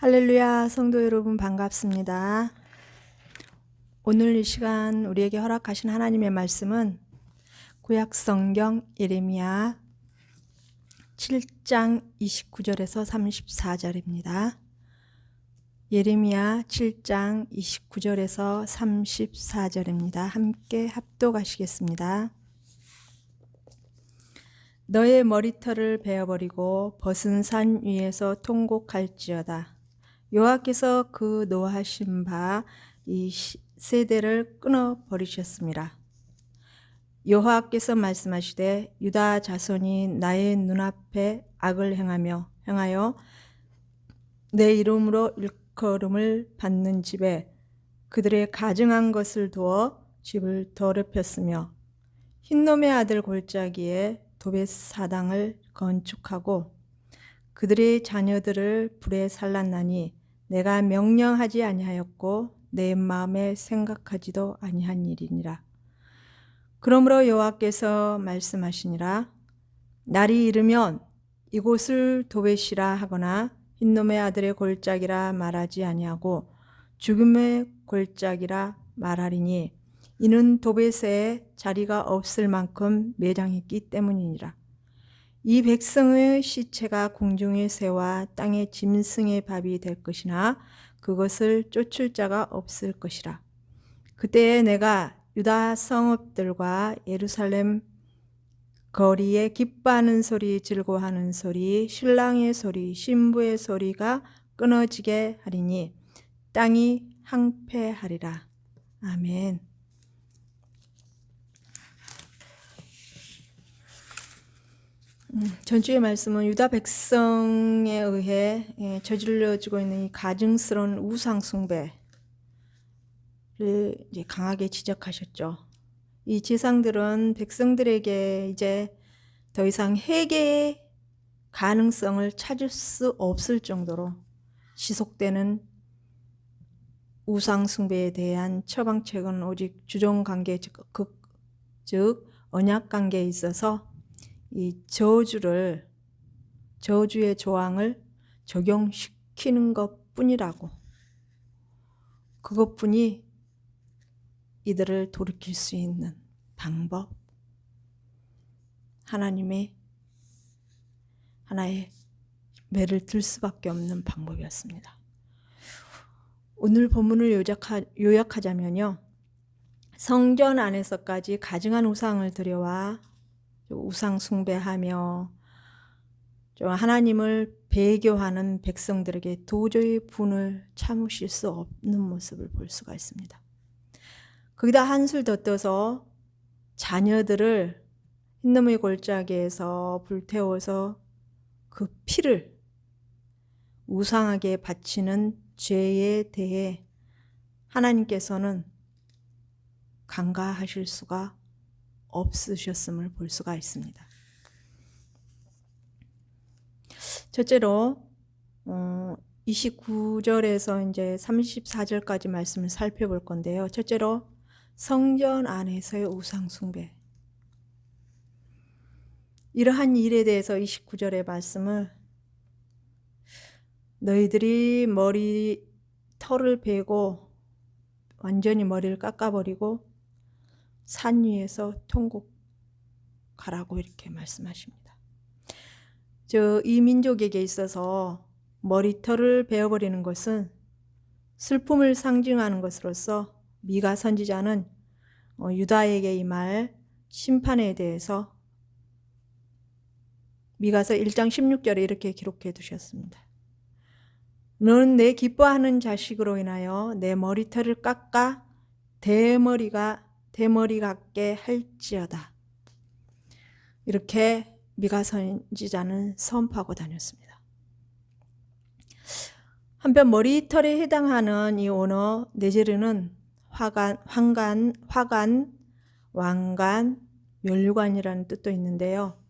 할렐루야, 성도 여러분 반갑습니다. 오늘 이 시간 우리에게 허락하신 하나님의 말씀은 구약 성경 예레미야 7장 29절에서 34절입니다. 예레미야 7장 29절에서 34절입니다. 함께 합독하시겠습니다. 너의 머리털을 베어버리고 벗은 산 위에서 통곡할지어다. 여호와께서 그 노하신 바 이 세대를 끊어 버리셨습니다. 여호와께서 말씀하시되 유다 자손이 나의 눈앞에 악을 행하여 내 이름으로 일컬음을 받는 집에 그들의 가증한 것을 두어 집을 더럽혔으며 흰놈의 아들 골짜기에 도벳 사당을 건축하고 그들의 자녀들을 불에 살랐나니 내가 명령하지 아니하였고 내 마음에 생각하지도 아니한 일이니라. 그러므로 여호와께서 말씀하시니라. 날이 이르면 이곳을 도벳이라 하거나 흰놈의 아들의 골짜기라 말하지 아니하고 죽음의 골짜기라 말하리니 이는 도벳에 자리가 없을 만큼 매장했기 때문이니라. 이 백성의 시체가 공중의 새와 땅의 짐승의 밥이 될 것이나 그것을 쫓을 자가 없을 것이라. 그때에 내가 유다 성읍들과 예루살렘 거리에 기뻐하는 소리, 즐거워하는 소리, 신랑의 소리, 신부의 소리가 끊어지게 하리니 땅이 항폐하리라. 아멘. 전주의 말씀은 유다 백성에 의해 저질러지고 있는 이 가증스러운 우상 숭배를 이제 강하게 지적하셨죠. 이 제상들은 백성들에게 이제 더 이상 회개의 가능성을 찾을 수 없을 정도로 지속되는 우상 숭배에 대한 처방책은 오직 주종 관계 즉 언약 관계에 있어서 이 저주의 조항을 적용시키는 것뿐이라고, 그것뿐이 이들을 돌이킬 수 있는 방법, 하나의 매를 들 수밖에 없는 방법이었습니다. 오늘 본문을 요약하자면요, 성전 안에서까지 가증한 우상을 들여와 우상 숭배하며 하나님을 배교하는 백성들에게 도저히 분을 참으실 수 없는 모습을 볼 수가 있습니다. 거기다 한술 더 떠서 자녀들을 흰놈의 골짜기에서 불태워서 그 피를 우상에게 바치는 죄에 대해 하나님께서는 간과하실 수가 없으셨음을 볼 수가 있습니다. 첫째로 29절에서 이제 34절까지 말씀을 살펴볼 건데요. 첫째로 성전 안에서의 우상 숭배. 이러한 일에 대해서 29절의 말씀을 너희들이 털을 베고 완전히 머리를 깎아버리고 산 위에서 통곡하라고 이렇게 말씀하십니다. 이 민족에게 있어서 머리털을 베어버리는 것은 슬픔을 상징하는 것으로서 미가 선지자는 유다에게 임할 심판에 대해서 미가서 1장 16절에 이렇게 기록해 두셨습니다. 너는 내 기뻐하는 자식으로 인하여 내 머리털을 깎아 대머리 같게 할지어다. 이렇게 미가 선지자는 선포하고 다녔습니다. 한편 머리털에 해당하는 이 언어 네제르는 화관, 왕관, 면류관이라는 뜻도 있는데요.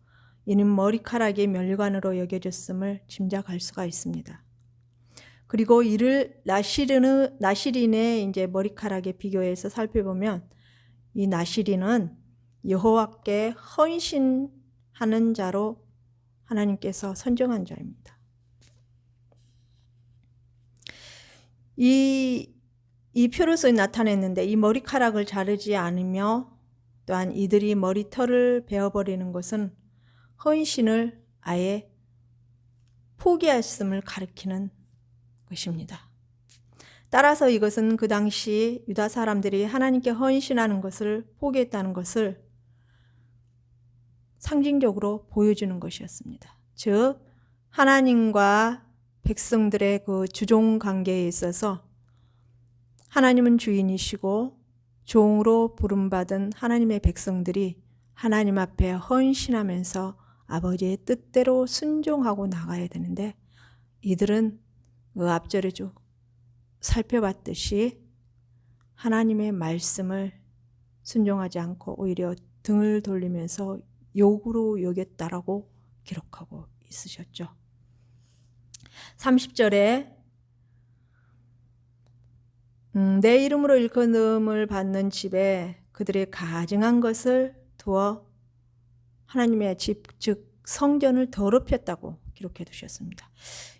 이는 머리카락이 면류관으로 여겨졌음을 짐작할 수가 있습니다. 그리고 이를 나시린의 이제 머리카락에 비교해서 살펴보면 이 나시린은 여호와께 헌신하는 자로 하나님께서 선정한 자입니다. 이 표로서 나타냈는데 이 머리카락을 자르지 않으며 또한 이들이 머리털을 베어버리는 것은 헌신을 아예 포기했음을 가리키는 것입니다. 따라서 이것은 그 당시 유다 사람들이 하나님께 헌신하는 것을 포기했다는 것을 상징적으로 보여주는 것이었습니다. 즉 하나님과 백성들의 그 주종 관계에 있어서 하나님은 주인이시고 종으로 부름받은 하나님의 백성들이 하나님 앞에 헌신하면서 아버지의 뜻대로 순종하고 나가야 되는데 이들은 그 앞절에 쭉 살펴봤듯이 하나님의 말씀을 순종하지 않고 오히려 등을 돌리면서 욕으로 여겼다라고 기록하고 있으셨죠. 30절에 내 이름으로 일컬음을 받는 집에 그들의 가증한 것을 두어 하나님의 집, 즉 성전을 더럽혔다고 기록해 두셨습니다.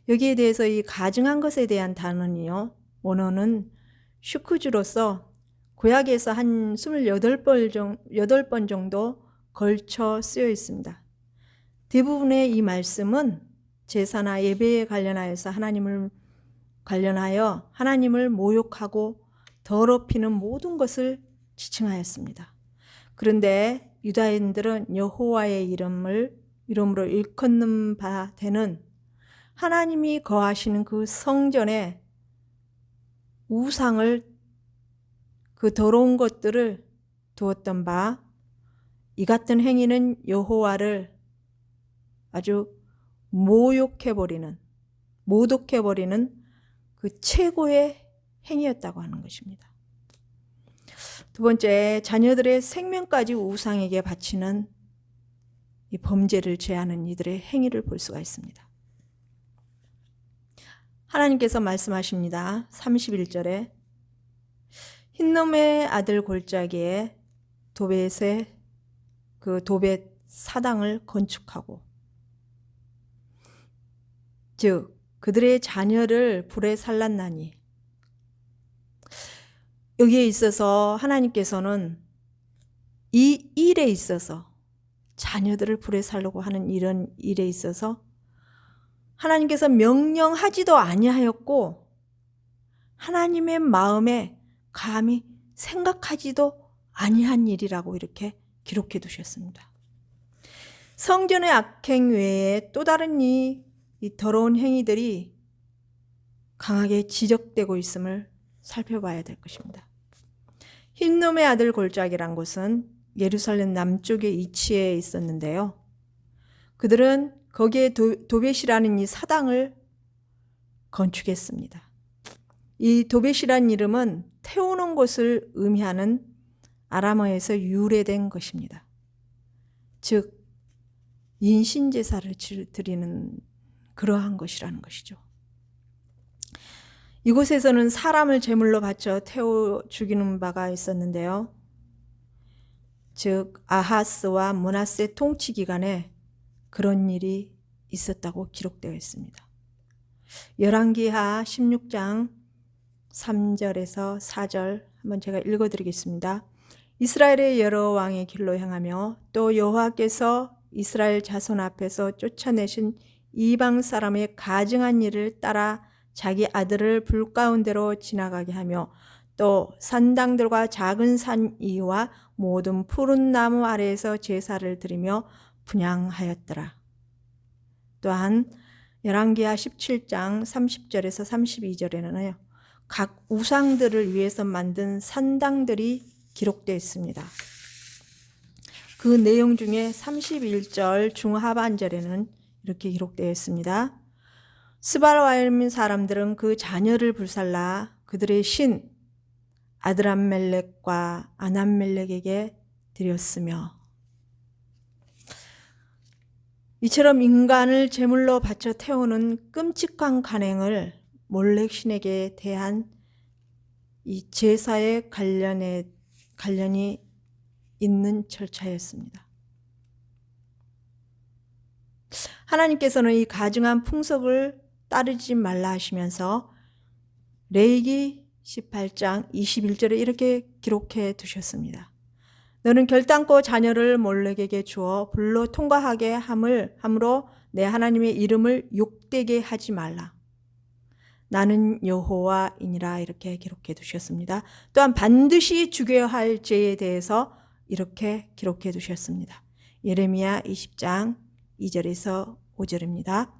여기에 대해서 이 가증한 것에 대한 단어는요, 원어는 슈크주로서 구약에서 한 28번 정도 걸쳐 쓰여 있습니다. 대부분의 이 말씀은 제사나 예배에 관련하여서 하나님을 모욕하고 더럽히는 모든 것을 지칭하였습니다. 그런데 유다인들은 여호와의 이름으로 일컫는 바 되는 하나님이 거하시는 그 성전에 우상을, 그 더러운 것들을 두었던 바, 이 같은 행위는 여호와를 아주 모독해버리는 그 최고의 행위였다고 하는 것입니다. 두 번째, 자녀들의 생명까지 우상에게 바치는 이 범죄를 죄하는 이들의 행위를 볼 수가 있습니다. 하나님께서 말씀하십니다. 31절에 흰놈의 아들 골짜기에 도벳 사당을 건축하고, 즉 그들의 자녀를 불에 살랐나니, 여기에 있어서 하나님께서는 이 일에 있어서 자녀들을 불에 살려고 하는 이런 일에 있어서 하나님께서 명령하지도 아니하였고 하나님의 마음에 감히 생각하지도 아니한 일이라고 이렇게 기록해 두셨습니다. 성전의 악행 외에 또 다른 이 더러운 행위들이 강하게 지적되고 있음을 살펴봐야 될 것입니다. 흰놈의 아들 골짜기란 곳은 예루살렘 남쪽에 위치해 있었는데요. 그들은 거기에 도벳이라는 이 사당을 건축했습니다. 이 도벳이란 이름은 태우는 곳을 의미하는 아람어에서 유래된 것입니다. 즉 인신제사를 드리는 그러한 것이라는 것이죠. 이곳에서는 사람을 제물로 바쳐 태워 죽이는 바가 있었는데요. 즉 아하스와 므낫세 통치 기간에 그런 일이 있었다고 기록되어 있습니다. 열왕기하 16장 3절에서 4절 한번 제가 읽어드리겠습니다. 이스라엘의 여러 왕의 길로 행하며 또 여호와께서 이스라엘 자손 앞에서 쫓아내신 이방 사람의 가증한 일을 따라 자기 아들을 불 가운데로 지나가게 하며 또 산당들과 작은 산 위와 모든 푸른 나무 아래에서 제사를 드리며 분향하였더라. 또한 열왕기하 17장 30절에서 32절에는요. 각 우상들을 위해서 만든 산당들이 기록되어 있습니다. 그 내용 중에 31절 중하반절에는 이렇게 기록되어 있습니다. 스발와임 사람들은 그 자녀를 불살라 그들의 신 아드람멜렉과 아남멜렉에게 드렸으며, 이처럼 인간을 제물로 바쳐 태우는 끔찍한 간행을 몰렉 신에게 대한 이 제사의 관련이 있는 절차였습니다. 하나님께서는 이 가증한 풍속을 따르지 말라 하시면서 레위기 18장 21절에 이렇게 기록해 두셨습니다. 너는 결단코 자녀를 몰렉에게 주어 불로 통과하게 함으로 내 하나님의 이름을 욕되게 하지 말라. 나는 여호와이니라 이렇게 기록해 두셨습니다. 또한 반드시 죽여야 할 죄에 대해서 이렇게 기록해 두셨습니다. 예레미야 20장 2절에서 5절입니다.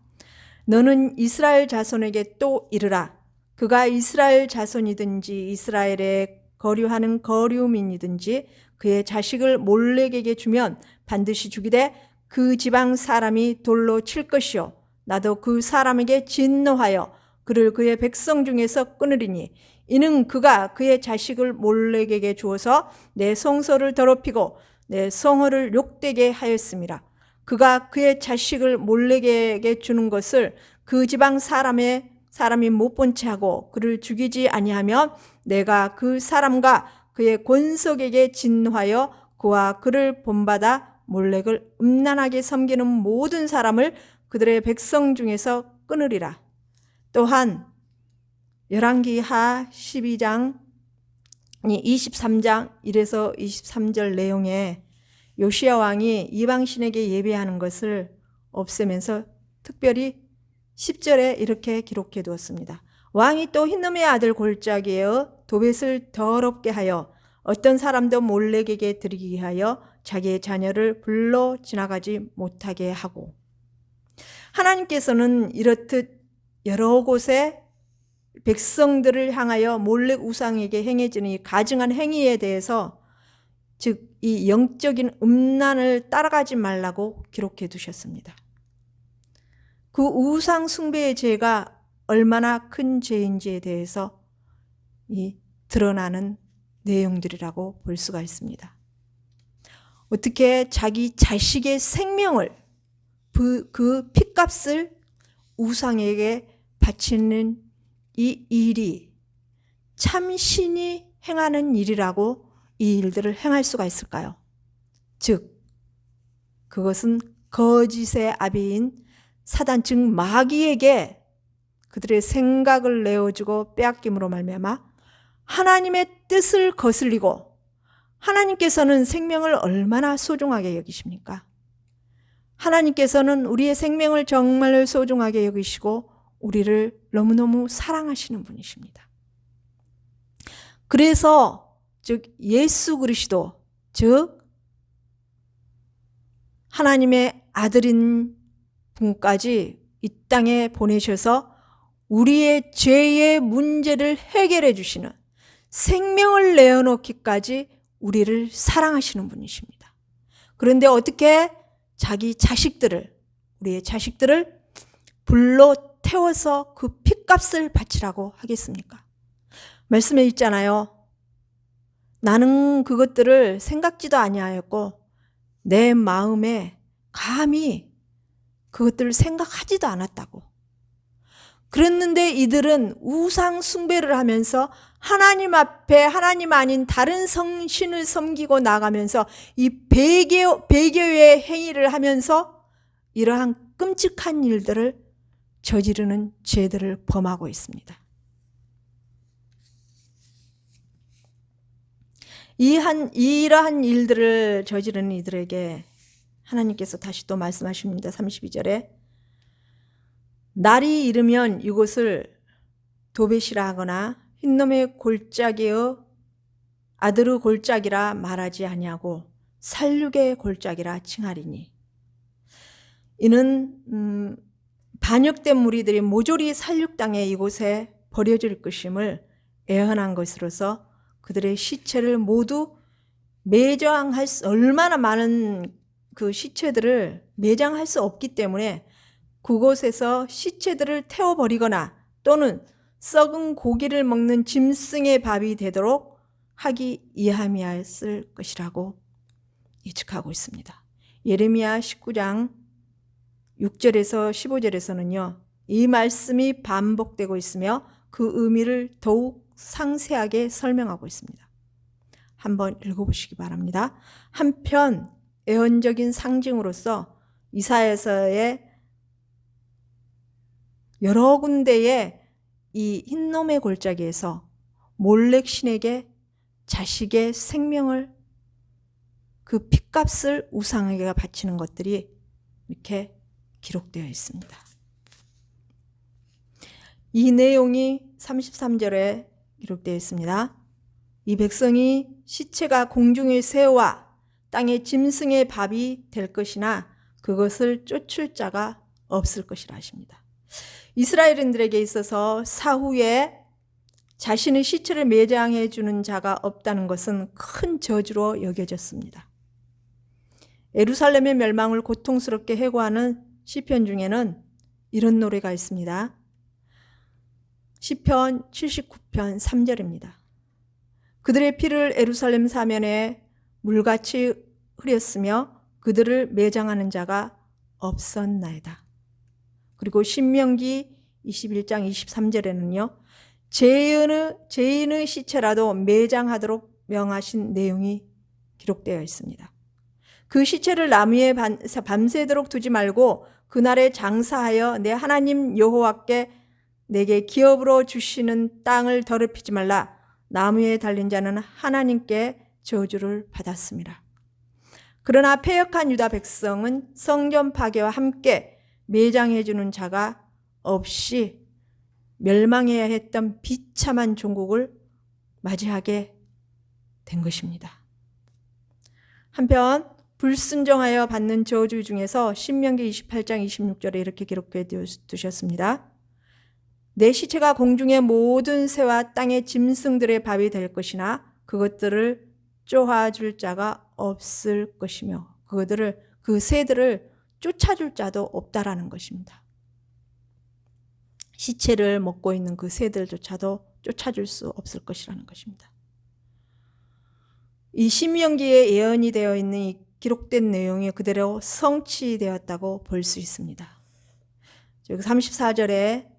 너는 이스라엘 자손에게 또 이르라. 그가 이스라엘 자손이든지 이스라엘에 거류하는 거류민이든지 그의 자식을 몰렉에게 주면 반드시 죽이되 그 지방 사람이 돌로 칠 것이요 나도 그 사람에게 진노하여 그를 그의 백성 중에서 끊으리니 이는 그가 그의 자식을 몰렉에게 주어서 내 성소를 더럽히고 내 성호를 욕되게 하였음이라. 그가 그의 자식을 몰렉에게 주는 것을 그 지방 사람이 못 본 채 하고 그를 죽이지 아니하면 내가 그 사람과 그의 권속에게 진노하여 그와 그를 본받아 몰렉을 음란하게 섬기는 모든 사람을 그들의 백성 중에서 끊으리라. 또한 열왕기하 12장 23장 1에서 23절 내용에 요시야 왕이 이방신에게 예배하는 것을 없애면서 특별히 10절에 이렇게 기록해 두었습니다. 왕이 또 흰놈의 아들 골짜기에 도벳을 더럽게 하여 어떤 사람도 몰렉에게 드리게 하여 자기의 자녀를 불러 지나가지 못하게 하고, 하나님께서는 이렇듯 여러 곳에 백성들을 향하여 몰렉 우상에게 행해지는 이 가증한 행위에 대해서 즉 이 영적인 음란을 따라가지 말라고 기록해 두셨습니다. 그 우상 숭배의 죄가 얼마나 큰 죄인지에 대해서 드러나는 내용들이라고 볼 수가 있습니다. 어떻게 자기 자식의 생명을 그 핏값을 우상에게 바치는 이 일이 참신이 행하는 일이라고 이 일들을 행할 수가 있을까요? 즉 그것은 거짓의 아비인 사단 즉 마귀에게 그들의 생각을 내어주고 빼앗김으로 말미암아 하나님의 뜻을 거슬리고, 하나님께서는 생명을 얼마나 소중하게 여기십니까? 하나님께서는 우리의 생명을 정말 소중하게 여기시고 우리를 너무너무 사랑하시는 분이십니다. 그래서 즉 예수 그리스도 즉 하나님의 아들인 분까지 이 땅에 보내셔서 우리의 죄의 문제를 해결해 주시는, 생명을 내어놓기까지 우리를 사랑하시는 분이십니다. 그런데 어떻게 자기 자식들을, 우리의 자식들을 불로 태워서 그 핏값을 바치라고 하겠습니까? 말씀에 있잖아요. 나는 그것들을 생각지도 아니하였고 내 마음에 감히 그것들을 생각하지도 않았다고. 그랬는데 이들은 우상 숭배를 하면서 하나님 앞에 하나님 아닌 다른 성신을 섬기고 나가면서 이 배교의 행위를 하면서 이러한 끔찍한 일들을 저지르는 죄들을 범하고 있습니다. 이러한 일들을 저지르는 이들에게 하나님께서 다시 또 말씀하십니다. 32절에 날이 이르면 이곳을 도벳이라 하거나 흰놈의 골짜기의 아들의 골짜기라 말하지 아니하고 살육의 골짜기라 칭하리니, 이는 반역된 무리들이 모조리 살육당해 이곳에 버려질 것임을 애언한 것으로서 그들의 시체를 모두 매장할 수, 얼마나 많은 그 시체들을 매장할 수 없기 때문에 그곳에서 시체들을 태워버리거나 또는 썩은 고기를 먹는 짐승의 밥이 되도록 하기 이함이었을 것이라고 예측하고 있습니다. 예레미야 19장 6절에서 15절에서는요, 이 말씀이 반복되고 있으며 그 의미를 더욱 상세하게 설명하고 있습니다. 한번 읽어보시기 바랍니다. 한편 애언적인 상징으로서 이사야서의 여러 군데에 이 흰놈의 골짜기에서 몰렉 신에게 자식의 생명을 그 핏값을 우상에게 바치는 것들이 이렇게 기록되어 있습니다. 이 내용이 33절에 기록되어 있습니다. 이 백성이 시체가 공중의 새와 땅의 짐승의 밥이 될 것이나 그것을 쫓을 자가 없을 것이라 하십니다. 이스라엘인들에게 있어서 사후에 자신의 시체를 매장해 주는 자가 없다는 것은 큰 저주로 여겨졌습니다. 예루살렘의 멸망을 고통스럽게 해고하는 시편 중에는 이런 노래가 있습니다. 시편 79편 3절입니다. 그들의 피를 예루살렘 사면에 물같이 흐렸으며 그들을 매장하는 자가 없었나이다. 그리고 신명기 21장 23절에는요. 죄인의 시체라도 매장하도록 명하신 내용이 기록되어 있습니다. 그 시체를 나무 위에 밤새도록 두지 말고 그날에 장사하여 내 하나님 여호와께 내게 기업으로 주시는 땅을 더럽히지 말라. 나무 위에 달린 자는 하나님께 저주를 받았습니다. 그러나 패역한 유다 백성은 성전 파괴와 함께 매장해 주는 자가 없이 멸망해야 했던 비참한 종국을 맞이하게 된 것입니다. 한편 불순종하여 받는 저주 중에서 신명기 28장 26절에 이렇게 기록해 두셨습니다. 내 시체가 공중의 모든 새와 땅의 짐승들의 밥이 될 것이나 그것들을 쪼아줄 자가 없을 것이며 그 새들을 쫓아줄 자도 없다라는 것입니다. 시체를 먹고 있는 그 새들조차도 쫓아줄 수 없을 것이라는 것입니다. 이 신명기에 예언이 되어 있는 이 기록된 내용이 그대로 성취되었다고 볼 수 있습니다. 여기 34절에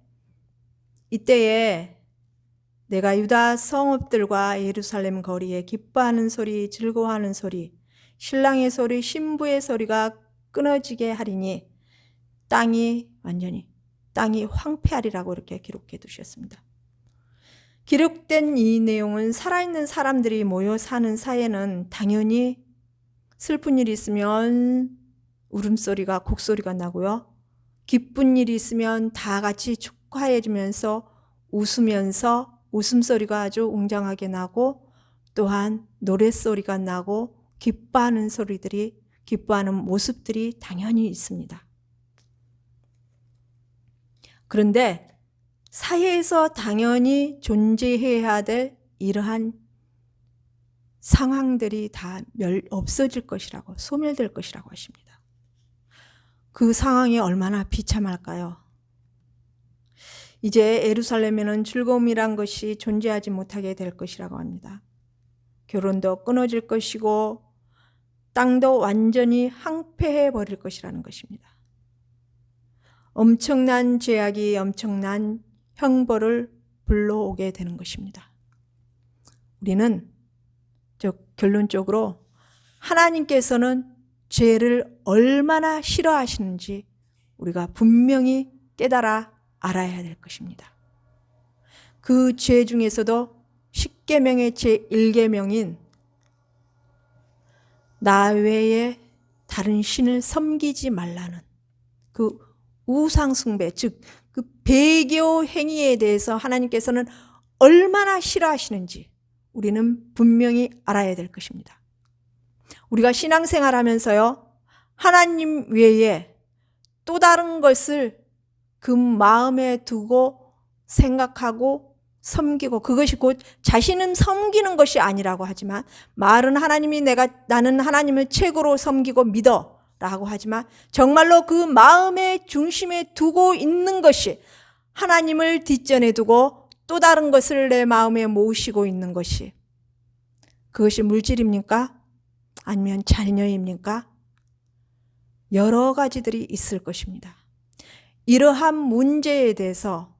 이때에 내가 유다 성읍들과 예루살렘 거리에 기뻐하는 소리, 즐거워하는 소리, 신랑의 소리, 신부의 소리가 끊어지게 하리니 땅이 황폐하리라고 이렇게 기록해 두셨습니다. 기록된 이 내용은 살아있는 사람들이 모여 사는 사이에는 당연히 슬픈 일이 있으면 울음소리가 곡소리가 나고요. 기쁜 일이 있으면 다 같이 축하해 주면서 웃으면서 웃음소리가 아주 웅장하게 나고 또한 노랫소리가 나고 기뻐하는 모습들이 당연히 있습니다. 그런데 사회에서 당연히 존재해야 될 이러한 상황들이 다 없어질 것이라고, 소멸될 것이라고 하십니다. 그 상황이 얼마나 비참할까요? 이제 예루살렘에는 즐거움이란 것이 존재하지 못하게 될 것이라고 합니다. 결혼도 끊어질 것이고 땅도 완전히 황폐해 버릴 것이라는 것입니다. 엄청난 죄악이 엄청난 형벌을 불러오게 되는 것입니다. 우리는 결론적으로 하나님께서는 죄를 얼마나 싫어하시는지 우리가 분명히 깨달아 알아야 될 것입니다. 그 죄 중에서도 10계명의 제1계명인 나 외에 다른 신을 섬기지 말라는 그 우상숭배, 즉 그 배교 행위에 대해서 하나님께서는 얼마나 싫어하시는지 우리는 분명히 알아야 될 것입니다. 우리가 신앙생활하면서요, 하나님 외에 또 다른 것을 그 마음에 두고 생각하고 섬기고 그것이 곧 자신은 섬기는 것이 아니라고 하지만 말은 나는 하나님을 최고로 섬기고 믿어 라고 하지만 정말로 그 마음의 중심에 두고 있는 것이 하나님을 뒷전에 두고 또 다른 것을 내 마음에 모시고 있는 것이 그것이 물질입니까? 아니면 자녀입니까? 여러 가지들이 있을 것입니다. 이러한 문제에 대해서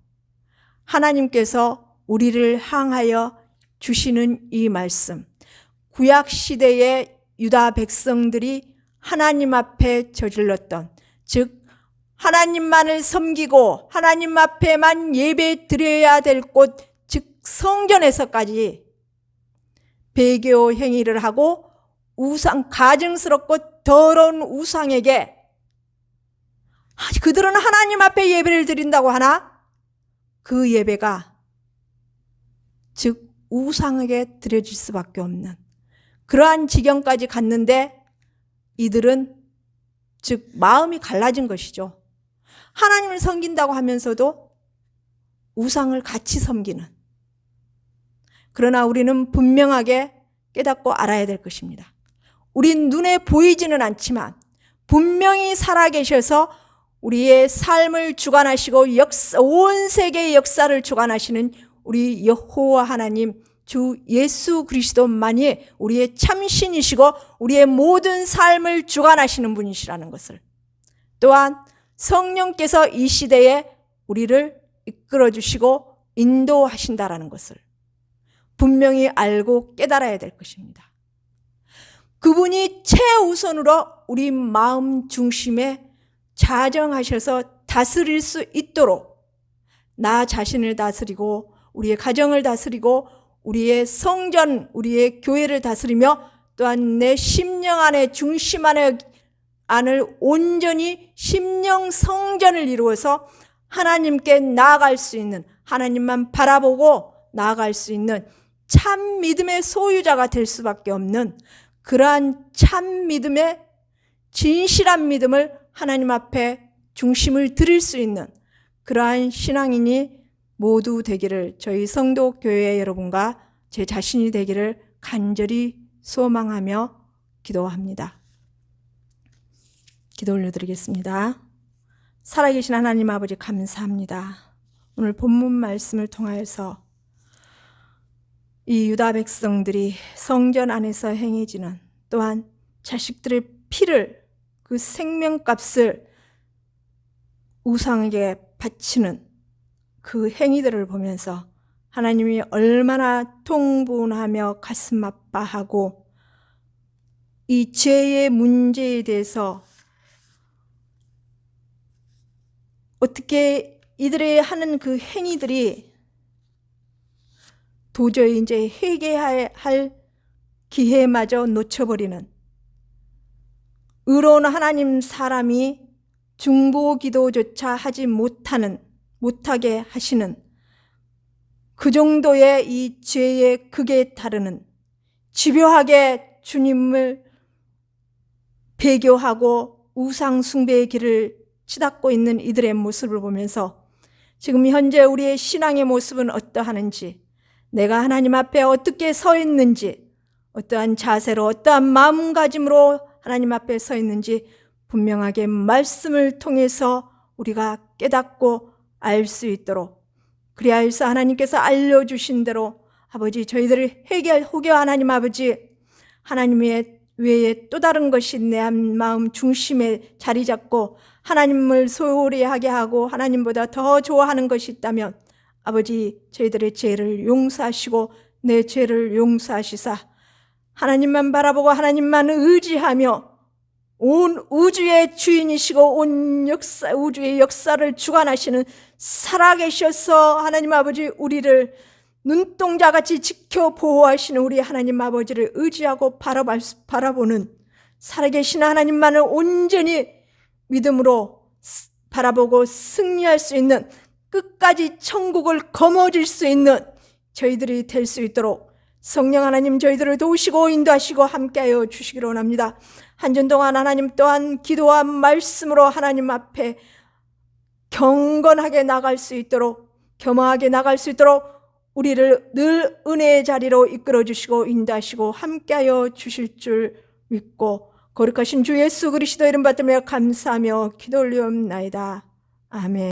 하나님께서 우리를 향하여 주시는 이 말씀, 구약시대의 유다 백성들이 하나님 앞에 저질렀던, 즉 하나님만을 섬기고 하나님 앞에만 예배 드려야 될 곳, 즉 성전에서까지 배교 행위를 하고 우상, 가증스럽고 더러운 우상에게 그들은 하나님 앞에 예배를 드린다고 하나 그 예배가 즉 우상에게 드려질 수밖에 없는 그러한 지경까지 갔는데 이들은 즉 마음이 갈라진 것이죠. 하나님을 섬긴다고 하면서도 우상을 같이 섬기는. 그러나 우리는 분명하게 깨닫고 알아야 될 것입니다. 우린 눈에 보이지는 않지만 분명히 살아계셔서 우리의 삶을 주관하시고 온 세계의 역사를 주관하시는 우리 여호와 하나님 주 예수 그리스도만이 우리의 참신이시고 우리의 모든 삶을 주관하시는 분이시라는 것을, 또한 성령께서 이 시대에 우리를 이끌어주시고 인도하신다라는 것을 분명히 알고 깨달아야 될 것입니다. 그분이 최우선으로 우리 마음 중심에 자정하셔서 다스릴 수 있도록 나 자신을 다스리고 우리의 가정을 다스리고 우리의 성전, 우리의 교회를 다스리며 또한 내 심령 안에 중심 안을 온전히 심령 성전을 이루어서 하나님께 나아갈 수 있는, 하나님만 바라보고 나아갈 수 있는 참 믿음의 소유자가 될 수밖에 없는 그러한 참 믿음의 진실한 믿음을 하나님 앞에 중심을 드릴 수 있는 그러한 신앙인이 모두 되기를 저희 성도 교회 여러분과 제 자신이 되기를 간절히 소망하며 기도합니다. 기도 올려드리겠습니다. 살아계신 하나님 아버지 감사합니다. 오늘 본문 말씀을 통하여서 이 유다 백성들이 성전 안에서 행해지는 또한 자식들의 피를 그 생명값을 우상에게 바치는 그 행위들을 보면서 하나님이 얼마나 통분하며 가슴 아파하고 이 죄의 문제에 대해서 어떻게 이들의 하는 그 행위들이 도저히 이제 회개할 기회마저 놓쳐버리는 의로운 하나님 사람이 중보 기도조차 하지 못하게 하시는 그 정도의 이 죄의 극에 따르는 집요하게 주님을 배교하고 우상 숭배의 길을 치닫고 있는 이들의 모습을 보면서 지금 현재 우리의 신앙의 모습은 어떠하는지, 내가 하나님 앞에 어떻게 서 있는지, 어떠한 자세로 어떠한 마음가짐으로 하나님 앞에 서 있는지 분명하게 말씀을 통해서 우리가 깨닫고 알 수 있도록, 그리하여서 하나님께서 알려주신 대로 아버지 저희들을 호교 하나님 아버지, 하나님 외에 또 다른 것이 내 마음 중심에 자리 잡고 하나님을 소홀히 하게 하고 하나님보다 더 좋아하는 것이 있다면 아버지 저희들의 죄를 용서하시고 내 죄를 용서하시사 하나님만 바라보고 하나님만 의지하며 온 우주의 주인이시고 온 우주의 역사를 주관하시는 살아계셔서 하나님 아버지 우리를 눈동자같이 지켜 보호하시는 우리 하나님 아버지를 의지하고 바라보는 살아계신 하나님만을 온전히 믿음으로 바라보고 승리할 수 있는, 끝까지 천국을 거머쥘 수 있는 저희들이 될 수 있도록 성령 하나님 저희들을 도우시고 인도하시고 함께하여 주시기를 원합니다. 한 주 동안 하나님 또한 기도와 말씀으로 하나님 앞에 경건하게 나갈 수 있도록, 겸허하게 나갈 수 있도록 우리를 늘 은혜의 자리로 이끌어 주시고 인도하시고 함께하여 주실 줄 믿고 거룩하신 주 예수 그리스도 이름 받들며 감사하며 기도 올리옵나이다. 아멘.